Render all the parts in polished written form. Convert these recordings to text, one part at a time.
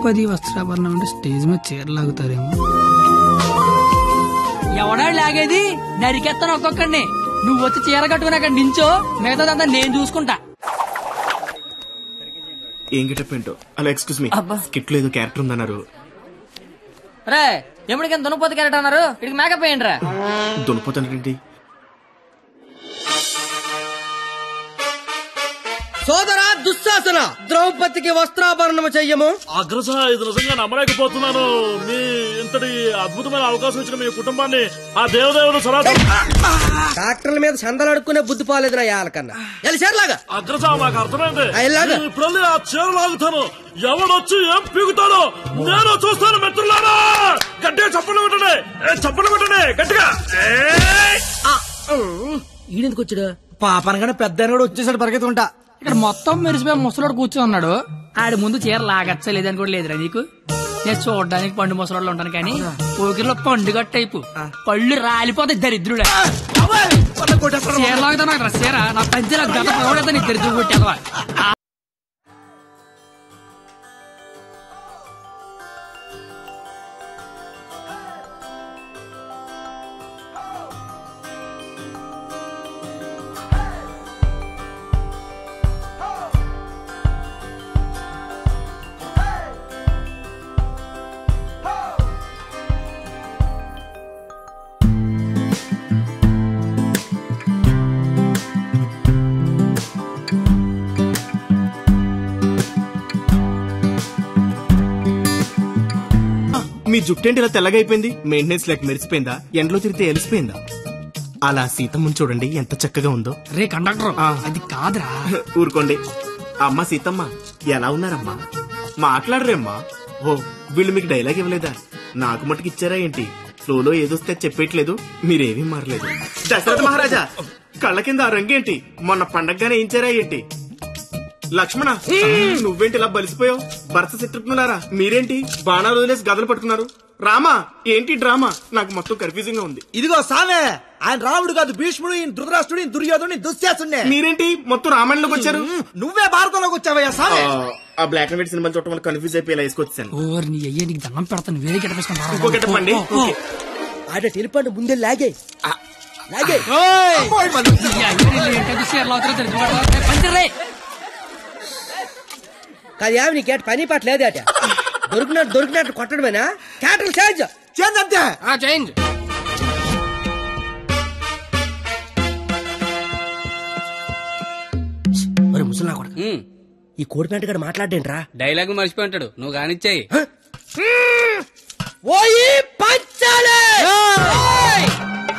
ద్రౌపది వస్త్రాభరణం అంటే స్టేజ్ మీద చీరలాగుతారేమో. ఎవడా లాగేది? నరికెత్తాను ఒక్కొక్కడిని. నువ్వు వచ్చి చీర కట్టుకుని అక్కడ నించో, మిగతాదంతా నేను చూసుకుంటా. ఏం గెటప్ ఏంటో. అలా ఎక్స్క్యూజ్ మీ, స్కిట్ లో ఏదో క్యారెక్టర్ ఉందన్నారు. రే ఎప్పటికైనా దున్నపోతు క్యారెక్టర్ అన్నారు, ఇక్కడికి మేకప్ వేయండి రా. దున్నపోతానండి. సోదరా దుశ్శాసన, ద్రౌపదికి వస్త్రాభరణము చెయ్యము. అగ్రస, ఇది నిజంగా నమ్మలేకపోతున్నాను. మీ ఇంతటి అద్భుతమైన అవకాశం ఇచ్చిన మీ కుటుంబాన్ని ఆ దేవదేవుడు సనాతన. డాక్టర్ల మీద సందలు అడుక్కునే బుద్ధి పోలేదు నా యాలకన్నా. చీరలాగా అగ్రస, మాకు అర్థమైంది. ఇప్పుడు ఆ చీర లాగుతాను. ఎవడొచ్చి ఏం పీగుతాడో నేను చూస్తాను. మిత్రులారా, గట్టిగా చప్పట్లు కొట్టండి, చప్పట్లు కొట్టండి గట్టిగా. ఈడెందుకు వచ్చాడు? పాపనగానే పెద్ద కూడా వచ్చేసాడు పరిగెత్తుకుంటా. ఇక్కడ మొత్తం మెరిసిపోయి ముసలోడు కూర్చొని ఉన్నాడు. ఆడి ముందు చీర లాగచ్చా లేదని కూడా లేదురా నీకు. నేను చూడడానికి పండు ముసలోళ్ళు ఉంటాను కానీ పోకిరిలో పండుగ టైపు పళ్ళు రాలిపోతాయి దరిద్రుడా. చీర లాగుతాను చీర నా పంచ గత పడతా నీ దరిద్రుడు కొట్టేదవా. మీ జుట్టేంటి ఇలా తెల్లగా అయిపోయింది? మెయింటెనెన్స్ లేక మెరిసిపోయిందా? ఎండలో తిరిగితే ఎలిసిపోయిందా? అలా సీతమ్మని చూడండి ఎంత చక్కగా ఉందో. రే కండక్టర్, అది కాదురా. ఊరుకోండి. అమ్మ సీతమ్మ ఎలా ఉన్నారమ్మా? మాట్లాడరేమ్మా? ఓ, వీళ్ళు మీకు డైలాగ్ ఇవ్వలేదా? నాకు మటుకు ఇచ్చారా ఏంటి? ఫ్లోలో ఏదొస్తే చెప్పేయట్లేదు, మీరేమీ మారలేదు. దశరథ మహారాజా, కళ్ళ కింద ఆ రంగేంటి? మొన్న పండగగానే ఇచ్చారా ఏంటి? లక్ష్మణ, నువ్వేంటి ఇలా బలిసిపోయావు? భరత శత్రుఘ్నులారా మీరేంటి బాణాలు వదిలేసి గదలు పట్టుకున్నారు? రామా, ఏంటి డ్రామా? నాకు మొత్తం కన్ఫ్యూజింగ్ గా ఉంది. ఇదిగో సామే, ఆయన రాముడు కాదు, భీష్ముడు, ఈయన ధృతరాష్ట్రుడు, దుర్యోధుడు, దుశ్శాసుడే. మీరేంటి మొత్తం రామాయణంలోకి వచ్చారు? నువ్వే భారతంలోకి వచ్చావయ్యా సామే. ఆ బ్లాక్ అండ్ వైట్ సినిమా చూడటం వల్ల కన్ఫ్యూజ్ అయిపోయి ఇలా వేసుకొచ్చాను. నీ అయ్యే నీకు దండం పెడతాను. వేరే గెటపేసుకుంటా. ఇంకో గెటపండి. ఆడ తెలిపండి ముందే లాగే లాగే. కాదు యావి నీ కేట పని పాట లేదట. దొరికినట్టు కొట్టడమేనా? క్యాటల్ చేంజ్ చేంజ్ అంతే. చేంజ్. ఒరే ముసలా కొడక, ఈ కోడిపేట గడ మాట్లాడేంట్రా? డైలాగ్ మర్చిపోయి ఉంటాడు, నువ్వు కానిచ్చాయి.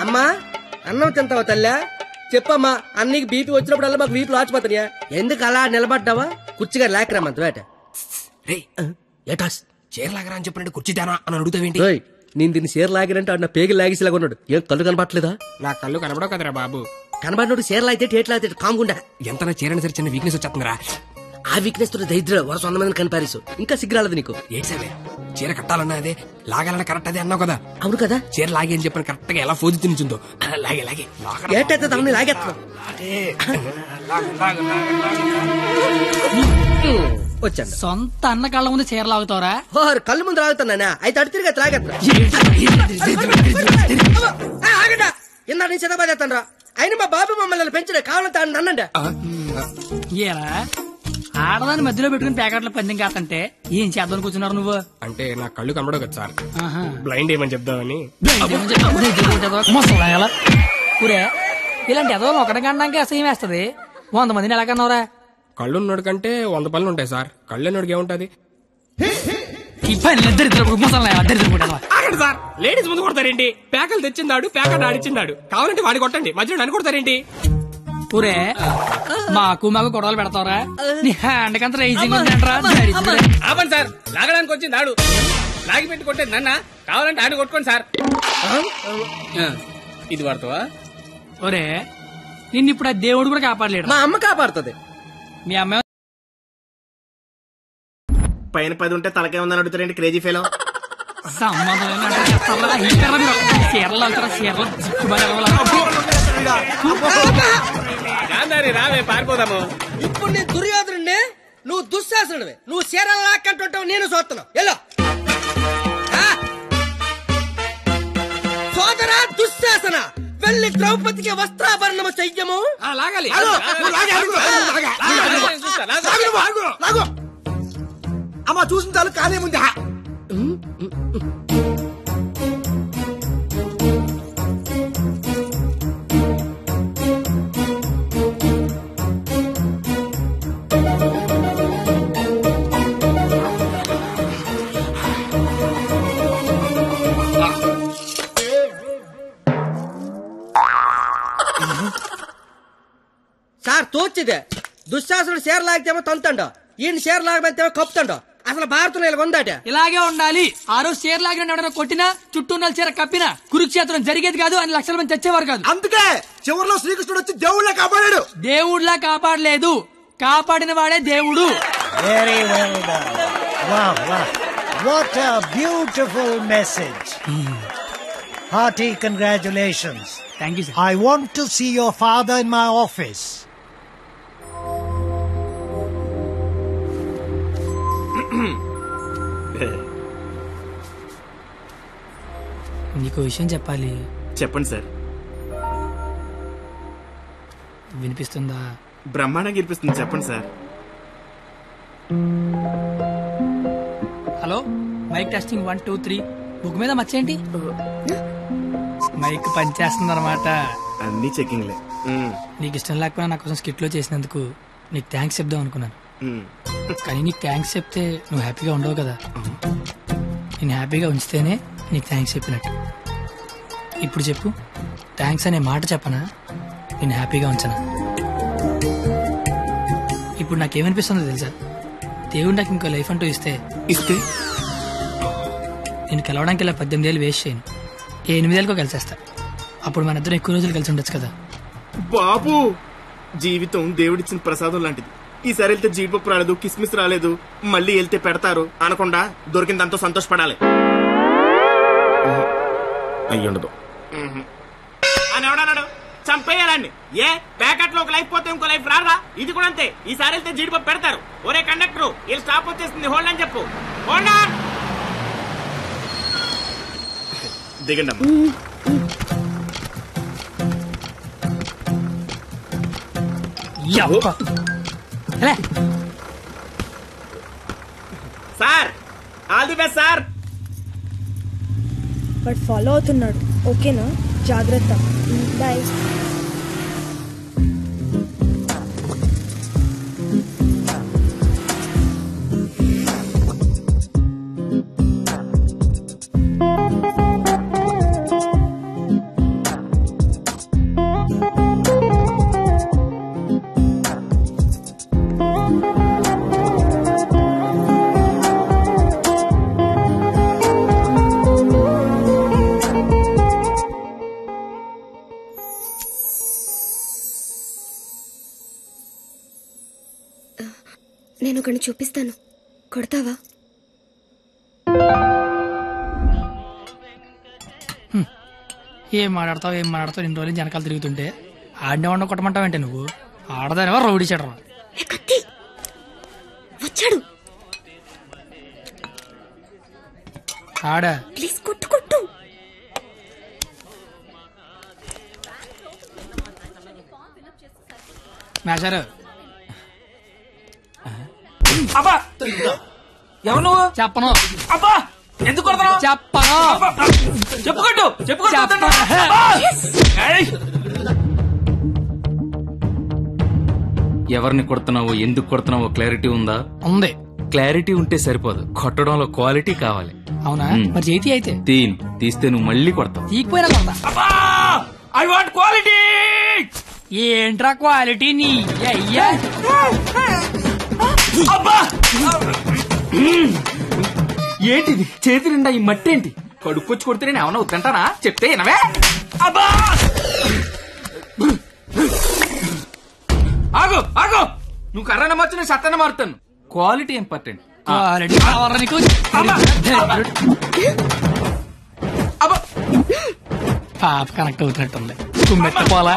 అమ్మా అన్నం తింటావా తల్లా? చెప్పమ్మా, అన్నికి బీపీ వచ్చినప్పుడల్లా మాకు వీపులు ఆచిపోతాయా? ఎందుకు అలా నిలబడ్డావా? కుర్చీగా లేకరామంత వేట. ఏటాస్ చీరలాగరా అని చెప్పినట్టు కుర్చీ తేనా అని అడుగుతావేంటి? నేను దీన్ని చీర లాగినంటే నా పేగి లాగేసేలాగా ఉన్నాడు. ఏం కళ్ళు కనపట్లేదా? నా కళ్ళు కనబడవు కదరా బాబు. కనబడినోడు చీరలు అయితే టేట్లు అయితే కాముకుండా. ఎంత చీరని సరే చిన్న వీక్నెస్ వచ్చేస్తుందిరా. ఆ వీక్నెస్ తో దరిద్ర వరుస 100 మందిని కనిపారేసు. ఇంకా సిగ్గురాలదు నీకు. ఏడ్సేవే, చీర కట్టాలన్నా అదే, లాగాలన్నా కరెక్ట్ అదే అన్నావు కదా. అవును కదా. చీర లాగే అని చెప్పిన కరెక్ట్ గా ఎలా ఫోజు తినిచుందో లాగే లాగే ఏటైతే దాన్ని లాగేస్తా వచ్చాను. సొంత అన్న కళ్ళ ముందు చీర లాగుతావరా? కళ్ళు ముందు లాగుతున్నానా? అయితే అడు తిరిగి లాగేస్తా. ఇందా నీ చదవబోతాను రా. అయినా మా బాబు మమ్మల్ని పెంచడే కావాలంటే అన్నండి. ఏరా ఆడదాన్ని మధ్యలో పెట్టుకుని ప్యాకెట్ల పందెం కాదంటే ఏం చేద్దాం కూర్చున్నారు నువ్వు? అంటే నా కళ్ళు కనబడవు కదా సార్, బ్లైండ్ ఏమని చెప్దామని. ఊరే ఇలాంటి ఎదో ఒకటి కనడానికి అసహ్యం వేస్తది. 100 మందిని ఎలా కన్నావురా? కళ్ళున్నోడి కంటే 100 పనులు ఉంటాయి సార్. కళ్ళున్నోడికి ఏముంటది? సార్ లేడీస్ ముందు కొడతారేంటి? ప్యాకలు తెచ్చిందాడు, ప్యాకెట్ ఆడిచ్చిందాడు. కావాలంటే వాడి కొట్టండి, మధ్యలో నన్ను కొడతారేంటి? ఊరే మాకు గొడవలు పెడతావరా? నీ హ్యాండ్ కంత రైజింగ్ ఆపండి సార్, లాగడానికి వచ్చింది ఆడు, లాగి పెట్టి కొట్టేది నన్న. కావాలంటే ఆడు కొట్టుకోండి సార్. ఇది వాడుతావా? ఒరే నిన్ను ఇప్పుడు ఆ దేవుడు కూడా కాపాడలేడు. మా అమ్మ కాపాడుతుంది. మీ అమ్మ పైన 10 ఉంటే తలకే ఉందని అడుగుతారేంటి క్రేజీ ఫెలో? రావే పారిపోదాము. ఇప్పుడు నేను దుర్యోధనుడిని, నువ్వు దుశ్శాసనుడివి. నువ్వు చీరలు లాక్కంటుంటావు, నేను చూస్తున్నావు. ఎల్లో సోదరా దుశ్శాసన, వెళ్ళి ద్రౌపదికి వస్త్రాభరణము చెయ్యము. లాగాలి. అమ్మ చూసిన చాలు కానే ముందా. సార్ తోచిదే, దుశ్శాసనుడు చీర లాగితేమో తంతండో, ఈయన చీర లాగమంతేమో కప్పుతండో. అసలు భారతంలో ఇలా ఉందాట. ఇలాగే ఉండాలి. ఆ రోజు చీర లాగిన ఎవడన్నా కొట్టినా, చుట్టూ ఉన్న చీర కప్పినా కురుక్షేత్రం జరిగేది కాదు, అని లక్షల మంది చచ్చేవారు కాదు. అందుకే చివరిలో శ్రీకృష్ణుడు వచ్చి దేవుళ్ళ కాపాడాడు. దేవుడిలా కాపాడలేదు, కాపాడిన వాడే దేవుడు. Very well done. Wow, wow. What a beautiful message. Hearty congratulations. Thank you sir. I want to see your father in my office. నీకు విషయం చెప్పాలి. చెప్పండి సార్. వినిపిస్తుందా? బ్రహ్మాండంగా వినిపిస్తుంది, చెప్పండి sir. Hello, mike testing 1 2 3. Book మీద మర్చేంటి? మైక్ పనిచేస్తుంది అనమాట. అన్ని చెకింగ్లే. నీకు ఇష్టం లేకపోయినా నా కోసం స్కిట్ లో చేసినందుకు నీకు థ్యాంక్స్ చెప్దాం అనుకున్నాను. కానీ నీకు థ్యాంక్స్ చెప్తే నువ్వు హ్యాపీగా ఉండవు కదా. నేను హ్యాపీగా ఉంచితేనే నీకు థ్యాంక్స్ చెప్పినట్టు. ఇప్పుడు చెప్పు, థ్యాంక్స్ అనే మాట చెప్పనా, నేను హ్యాపీగా ఉంచనా? ఇప్పుడు నాకేమనిపిస్తుందో తెలుసా? దేవుడు నాకు ఇంకో లైఫ్ అంటూ ఇస్తే నేను కలవడానికి ఇలా 18 ఏళ్ళు వేస్ట్ చేయను, 8 ఏళ్ళకో కలిసేస్తా. అప్పుడు మన ఇద్దరు ఎక్కువ రోజులు కలిసి ఉండొచ్చు కదా. బాబు, జీవితం దేవుడిచ్చిన ప్రసాదం లాంటిది. ఈసారి వెళ్తే జీడిపప్పు రాలేదు, కిస్మిస్ రాలేదు, మళ్ళీ వెళ్తే పెడతారు అనకుండా దొరికిందంతో సంతోషపడాలి. అయ్యుండదు అని ఎవడన్నాడు? చంపేయాలండి. ఏ ప్యాకెట్ లో ఒక లైఫ్ పోతే ఇంకో లైఫ్ రాదా? ఇది కూడా అంతే. ఈసారి వెళ్తే జీడిపప్పు పెడతారు. ఒరే కండక్టర్, వీళ్ళు స్టాప్ వచ్చేస్తుంది, హోల్డ్ అని చెప్పు. Hold on. దిగండి అమ్మా. Sir, all the best sir. But follow అవుతున్నాడు. ఓకేనా? జాగ్రత్త. బాయ్. నేను ఒకరిని చూపిస్తాను, కొడతావా? ఏం మాట్లాడతావు ఇన్ని రోజులు జనకాలు తిరుగుతుంటే ఆడినే వండ కొట్టమంటావంటే నువ్వు ఆడదానివా రౌడీ చెడరా? వచ్చాడు. ఆడా ప్లీజ్ కొట్టు కొట్టు. మేషారు. అబ్బా, ఎవరు నువ్వు? చెప్పను. అబ్బా, ఎందుకు కొడతావు? చెప్పను. చెప్పుకోట్టు ఎవరిని కొడుతున్నావో, ఎందుకు కొడుతున్నావో క్లారిటీ ఉందా? ఉంది. క్లారిటీ ఉంటే సరిపోదు, కొట్టడంలో క్వాలిటీ కావాలి. అవునా? మరి చేతి అయితే తీస్తే నువ్వు మళ్ళీ కొడతావు. తీకపోయినా కొడతా. I want quality. ఏంట్రా క్వాలిటీ నీ అయ్యా? ఏంటిది చేతి నిండా ఈ మట్టి ఏంటి? కడుక్కొచ్చి కొడితే నేను ఏమన్నా వద్దంటానా? చెప్తే వినవే. అబ్బా, ఆగు ఆగు, నువ్వు కర్రన మార్చు, నేను సత్తన మారుతాను. Quality important. క్వాలిటీ కావాలా నీకు? పాప కనెక్ట్ అవుతున్నట్టుంది. కుమ్మెత్త పోలా.